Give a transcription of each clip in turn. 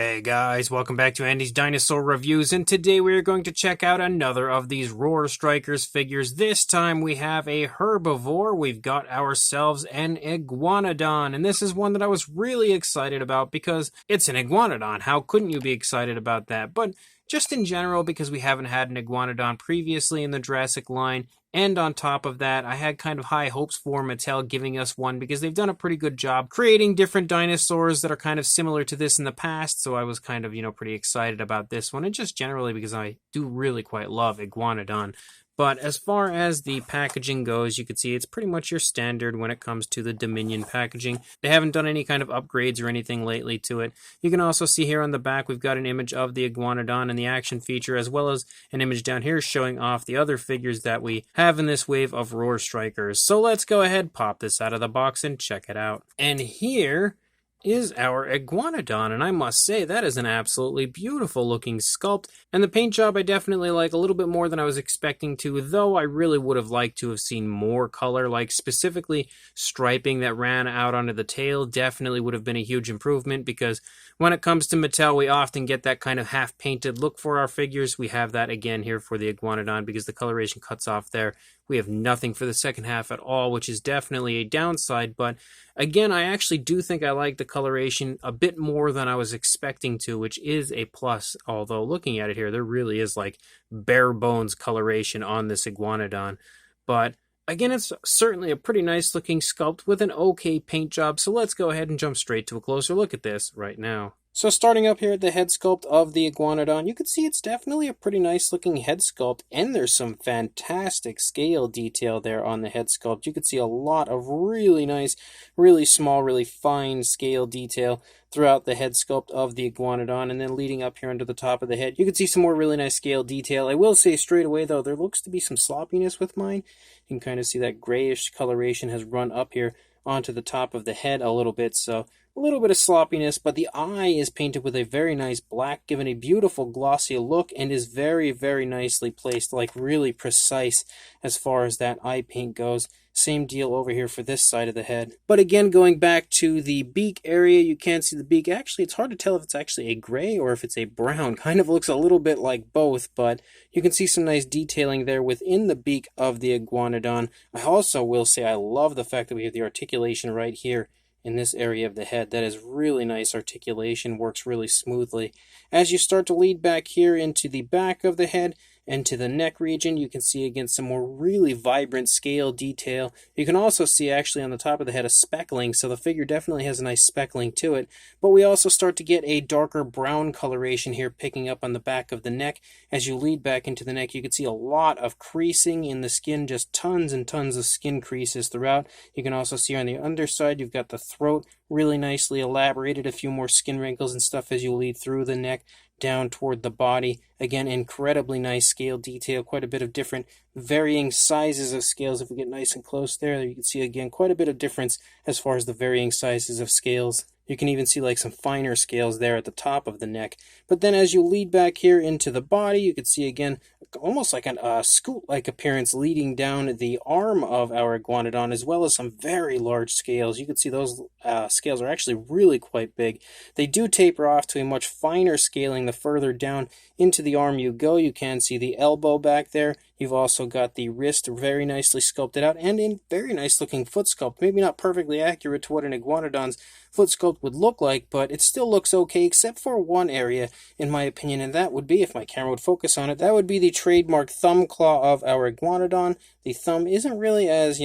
Hey guys, welcome back to Andy's Dinosaur Reviews, and today we are going to check out another of these Roar Strikers figures. This time we have a herbivore. We've got ourselves an Iguanodon, and this is one that I was really excited about because it's an Iguanodon. How couldn't you be excited about that? But just in general, because we haven't had an Iguanodon previously in the Jurassic line, and on top of that, I had kind of high hopes for Mattel giving us one because they've done a pretty good job creating different dinosaurs that are kind of similar to this in the past. So I was kind of, pretty excited about this one. And just generally because I do really quite love Iguanodon. But as far as the packaging goes, you can see it's pretty much your standard when it comes to the Dominion packaging. They haven't done any kind of upgrades or anything lately to it. You can also see here on the back, we've got an image of the Iguanodon and the action feature, as well as an image down here showing off the other figures that we have in this wave of Roar Strikers. So let's go ahead, pop this out of the box and check it out. And here is our Iguanodon, and I must say that is an absolutely beautiful looking sculpt, and the paint job I definitely like a little bit more than I was expecting to, though I really would have liked to have seen more color, like specifically striping that ran out onto the tail definitely would have been a huge improvement, because when it comes to Mattel, we often get that kind of half painted look for our figures. We have that again here for the Iguanodon because the coloration cuts off there. We have nothing for the second half at all, which is definitely a downside, but again, I actually do think I like the coloration a bit more than I was expecting to, which is a plus, although looking at it here, there really is like bare bones coloration on this Iguanodon. But again, it's certainly a pretty nice looking sculpt with an okay paint job, so let's go ahead and jump straight to a closer look at this right now. So starting up here at the head sculpt of the Iguanodon, you can see it's definitely a pretty nice looking head sculpt, and there's some fantastic scale detail there on the head sculpt. You can see a lot of really nice, really small, really fine scale detail throughout the head sculpt of the Iguanodon, and then leading up here under the top of the head, you can see some more really nice scale detail. I will say straight away though, there looks to be some sloppiness with mine. You can kind of see that grayish coloration has run up here onto the top of the head a little bit, so a little bit of sloppiness, but the eye is painted with a very nice black, giving a beautiful glossy look, and is very, very nicely placed, like really precise as far as that eye paint goes. Same deal over here for this side of the head. But again, going back to the beak area, you can see the beak. Actually, it's hard to tell if it's actually a gray or if it's a brown. Kind of looks a little bit like both, but you can see some nice detailing there within the beak of the Iguanodon. I also will say I love the fact that we have the articulation right here in this area of the head. That is really nice articulation, works really smoothly. As you start to lead back here into the back of the head and to the neck region, you can see again some more really vibrant scale detail. You can also see actually on the top of the head a speckling, so the figure definitely has a nice speckling to it. But we also start to get a darker brown coloration here picking up on the back of the neck. As you lead back into the neck, you can see a lot of creasing in the skin, just tons and tons of skin creases throughout. You can also see on the underside you've got the throat really nicely elaborated, a few more skin wrinkles and stuff as you lead through the neck down toward the body. Again, incredibly nice scale detail, quite a bit of different varying sizes of scales. If we get nice and close there, you can see again quite a bit of difference as far as the varying sizes of scales. You can even see like some finer scales there at the top of the neck. But then as you lead back here into the body, you can see again almost like a scoop-like appearance leading down the arm of our Iguanodon, as well as some very large scales. You can see those scales are actually really quite big. They do taper off to a much finer scaling the further down into the arm you go. You can see the elbow back there. You've also got the wrist very nicely sculpted out, and in very nice looking foot sculpt. Maybe not perfectly accurate to what an Iguanodon's foot sculpt would look like, but it still looks okay, except for one area, in my opinion, and that would be, if my camera would focus on it, that would be the trademark thumb claw of our Iguanodon. The thumb isn't really as,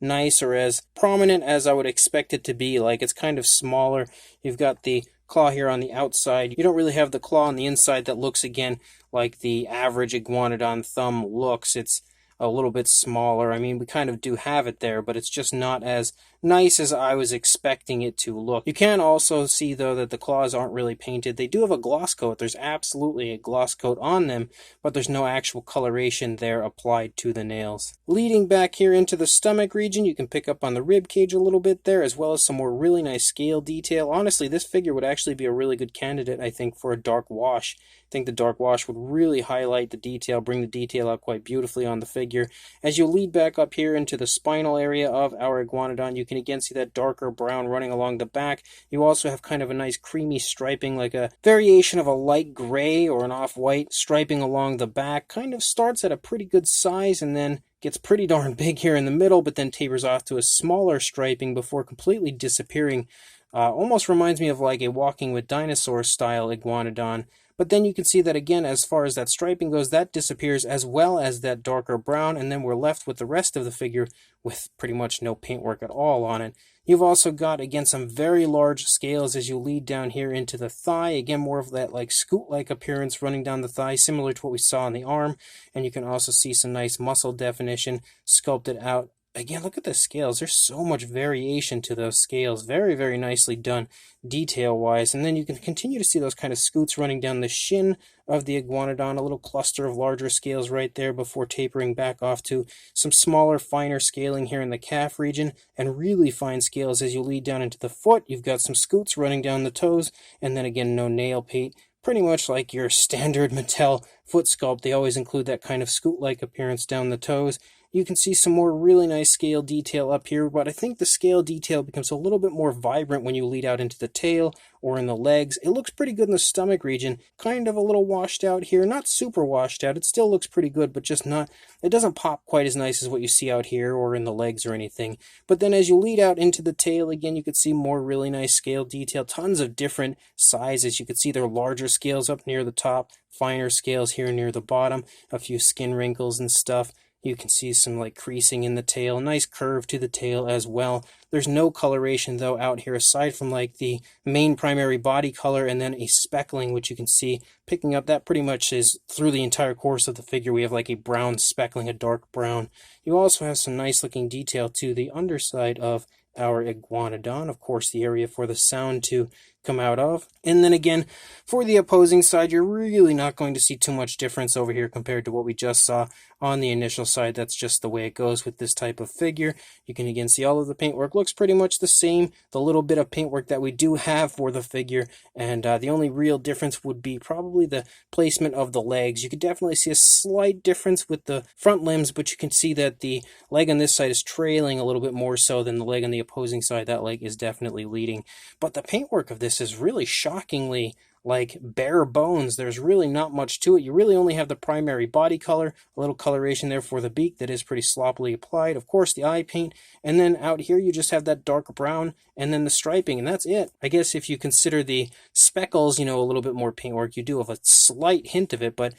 nice or as prominent as I would expect it to be. Like, it's kind of smaller. You've got the claw here on the outside. You don't really have the claw on the inside that looks, again, like the average Iguanodon thumb looks. It's a little bit smaller. I mean, we kind of do have it there, but it's just not as nice as I was expecting it to look. You can also see, though, that the claws aren't really painted. They do have a gloss coat. There's absolutely a gloss coat on them, but there's no actual coloration there applied to the nails. Leading back here into the stomach region, you can pick up on the rib cage a little bit there, as well as some more really nice scale detail. Honestly, this figure would actually be a really good candidate, I think, for a dark wash. I think the dark wash would really highlight the detail, bring the detail out quite beautifully on the figure. figure. As you lead back up here into the spinal area of our Iguanodon, you can again see that darker brown running along the back. You also have kind of a nice creamy striping, like a variation of a light gray or an off-white striping along the back. Kind of starts at a pretty good size and then gets pretty darn big here in the middle, but then tapers off to a smaller striping before completely disappearing. Almost reminds me of like a Walking with Dinosaur style Iguanodon. But then you can see that again, as far as that striping goes, that disappears as well as that darker brown, and then we're left with the rest of the figure with pretty much no paintwork at all on it. You've also got, again, some very large scales as you lead down here into the thigh. Again, more of that like scoot-like appearance running down the thigh, similar to what we saw on the arm. And you can also see some nice muscle definition sculpted out. Again, look at the scales. There's so much variation to those scales. Very, very nicely done detail-wise. And then you can continue to see those kind of scoots running down the shin of the Iguanodon, a little cluster of larger scales right there before tapering back off to some smaller, finer scaling here in the calf region, and really fine scales as you lead down into the foot. You've got some scoots running down the toes, and then again, no nail paint. Pretty much like your standard Mattel foot sculpt, they always include that kind of scoot-like appearance down the toes. You can see some more really nice scale detail up here, but I think the scale detail becomes a little bit more vibrant when you lead out into the tail or in the legs. It looks pretty good in the stomach region, kind of a little washed out here, not super washed out. It still looks pretty good, but just not, it doesn't pop quite as nice as what you see out here or in the legs or anything. But then as you lead out into the tail, again, you can see more really nice scale detail, tons of different sizes. You can see there are larger scales up near the top, finer scales here near the bottom, a few skin wrinkles and stuff. You can see some like creasing in the tail, nice curve to the tail as well. There's no coloration though out here aside from like the main primary body color and then a speckling, which you can see picking up. That pretty much is through the entire course of the figure. We have like a brown speckling, a dark brown. You also have some nice looking detail to the underside of our Iguanodon, of course the area for the sound to come out of. And then again, for the opposing side, you're really not going to see too much difference over here compared to what we just saw on the initial side. That's just the way it goes with this type of figure. You can again see all of the paintwork looks pretty much the same, the little bit of paintwork that we do have for the figure, and the only real difference would be probably the placement of the legs. You could definitely see a slight difference with the front limbs, but you can see that the leg on this side is trailing a little bit more so than the leg on the opposing side. That leg is definitely leading. But the paintwork of this is really shockingly like bare bones. There's really not much to it. You really only have the primary body color, a little coloration there for the beak that is pretty sloppily applied, of course the eye paint, and then out here you just have that dark brown and then the striping, and that's it. I guess if you consider the speckles, you know, a little bit more paintwork, you do have a slight hint of it, but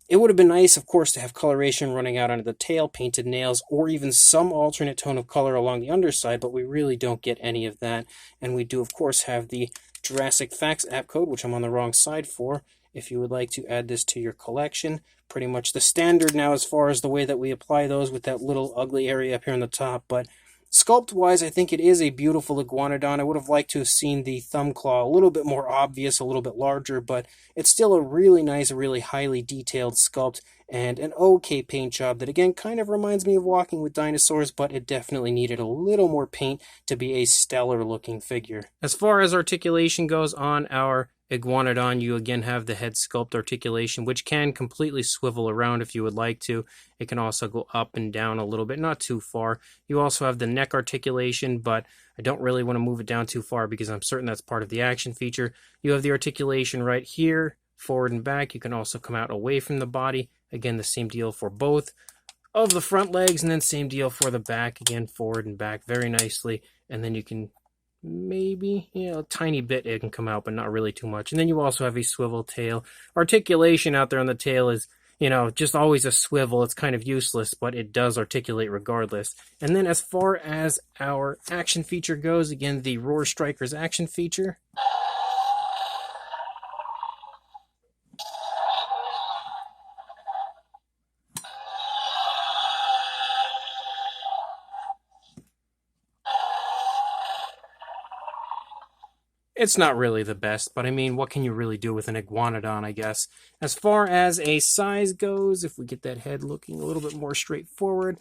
it would have been nice, of course, to have coloration running out onto the tail, painted nails, or even some alternate tone of color along the underside, but we really don't get any of that. And we do, of course, have the Jurassic Facts app code, which I'm on the wrong side for, if you would like to add this to your collection. Pretty much the standard now as far as the way that we apply those with that little ugly area up here on the top, but sculpt-wise, I think it is a beautiful Iguanodon. I would have liked to have seen the thumb claw a little bit more obvious, a little bit larger, but it's still a really nice, really highly detailed sculpt and an okay paint job that, again, kind of reminds me of Walking with Dinosaurs, but it definitely needed a little more paint to be a stellar-looking figure. As far as articulation goes on our Iguanodon, you again have the head sculpt articulation, which can completely swivel around if you would like to. It can also go up and down a little bit, not too far. You also have the neck articulation, but I don't really want to move it down too far because I'm certain that's part of the action feature. You have the articulation right here, forward and back. You can also come out away from the body. Again, the same deal for both of the front legs, and then same deal for the back. Again, forward and back very nicely. And then you can maybe, a tiny bit it can come out, but not really too much. And then you also have a swivel tail. Articulation out there on the tail is, just always a swivel. It's kind of useless, but it does articulate regardless. And then as far as our action feature goes, again, the Roar Strikers action feature. It's not really the best, but I mean, what can you really do with an Iguanodon, I guess? As far as a size goes, if we get that head looking a little bit more straightforward,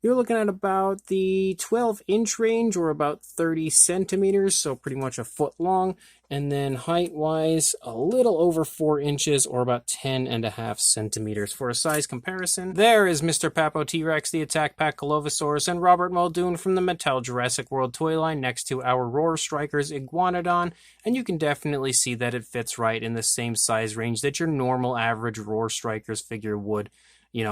you're looking at about the 12-inch range, or about 30 centimeters, so pretty much a foot long. And then height-wise, a little over 4 inches, or about 10.5 centimeters. For a size comparison, there is Mr. Papo T-Rex, the Attack Pack Colovosaurus, and Robert Muldoon from the Mattel Jurassic World toy line next to our Roar Strikers Iguanodon, and you can definitely see that it fits right in the same size range that your normal average Roar Strikers figure would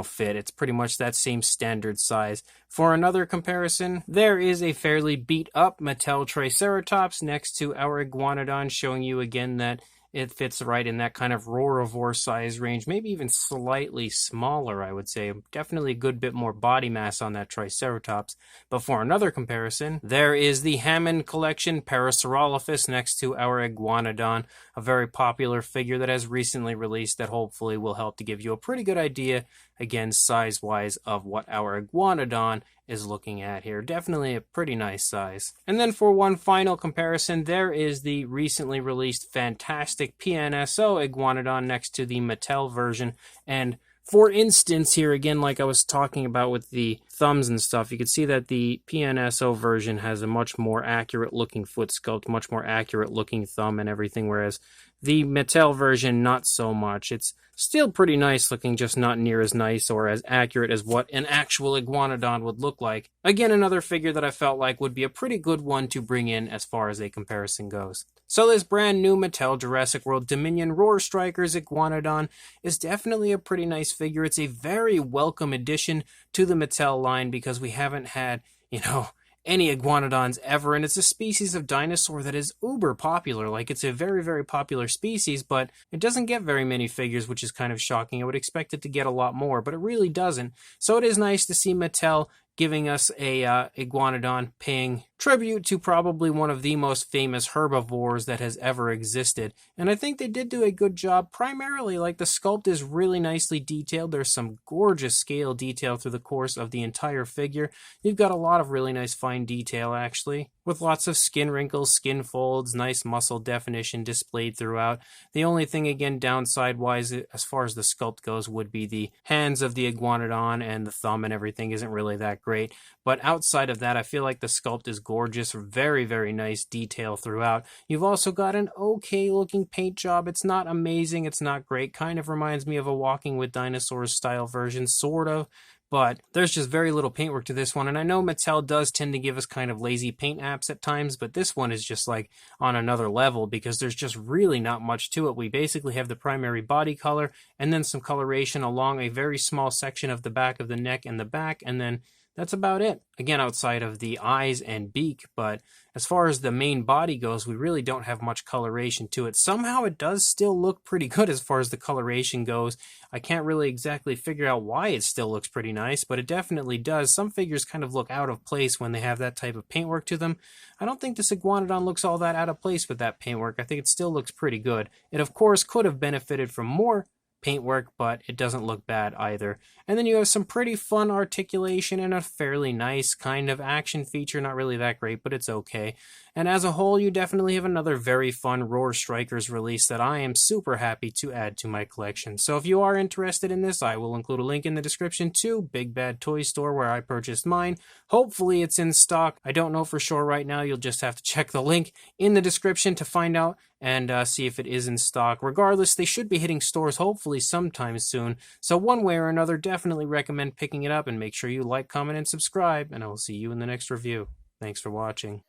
fit. It's pretty much that same standard size. For another comparison, there is a fairly beat up Mattel Triceratops next to our Iguanodon, showing you again that it fits right in that kind of Roarivore size range, maybe even slightly smaller, I would say. Definitely a good bit more body mass on that Triceratops. But for another comparison, there is the Hammond Collection Parasaurolophus next to our Iguanodon, a very popular figure that has recently released that hopefully will help to give you a pretty good idea, again, size-wise, of what our Iguanodon is looking at here. Definitely a pretty nice size. And then for one final comparison, there is the recently released fantastic PNSO Iguanodon next to the Mattel version. And for instance, here again, like I was talking about with the thumbs and stuff, you can see that the PNSO version has a much more accurate looking foot sculpt, much more accurate looking thumb and everything, whereas the Mattel version, not so much. It's still pretty nice looking, just not near as nice or as accurate as what an actual Iguanodon would look like. Again, another figure that I felt like would be a pretty good one to bring in as far as a comparison goes. So this brand new Mattel Jurassic World Dominion Roar Strikers Iguanodon is definitely a pretty nice figure. It's a very welcome addition to the Mattel line because we haven't had, any Iguanodons ever, and it's a species of dinosaur that is uber popular. Like, it's a very, very popular species, but it doesn't get very many figures, which is kind of shocking. I would expect it to get a lot more, but it really doesn't. So it is nice to see Mattel giving us a Iguanodon, paying tribute to probably one of the most famous herbivores that has ever existed. And I think they did do a good job. Primarily, like, the sculpt is really nicely detailed. There's some gorgeous scale detail through the course of the entire figure. You've got a lot of really nice fine detail, actually, with lots of skin wrinkles, skin folds, nice muscle definition displayed throughout. The only thing, again, downside-wise, as far as the sculpt goes, would be the hands of the Iguanodon, and the thumb and everything isn't really that great. But outside of that, I feel like the sculpt is gorgeous, very, very nice detail throughout. You've also got an okay looking paint job. It's not amazing, it's not great. Kind of reminds me of a Walking with Dinosaurs style version, sort of. But there's just very little paintwork to this one. And I know Mattel does tend to give us kind of lazy paint apps at times, but this one is just like on another level because there's just really not much to it. We basically have the primary body color and then some coloration along a very small section of the back of the neck and the back, and then that's about it. Again, outside of the eyes and beak, but as far as the main body goes, we really don't have much coloration to it. Somehow it does still look pretty good as far as the coloration goes. I can't really exactly figure out why it still looks pretty nice, but it definitely does. Some figures kind of look out of place when they have that type of paintwork to them. I don't think this Iguanodon looks all that out of place with that paintwork. I think it still looks pretty good. It, of course, could have benefited from more paintwork, but it doesn't look bad either. And then you have some pretty fun articulation and a fairly nice kind of action feature. Not really that great, but it's okay. And as a whole, you definitely have another very fun Roar Strikers release that I am super happy to add to my collection. So if you are interested in this, I will include a link in the description to Big Bad Toy Store where I purchased mine. Hopefully it's in stock. I don't know for sure right now. You'll just have to check the link in the description to find out and see if it is in stock. Regardless, they should be hitting stores hopefully sometime soon. So one way or another, definitely recommend picking it up, and make sure you like, comment, and subscribe, and I will see you in the next review. Thanks for watching.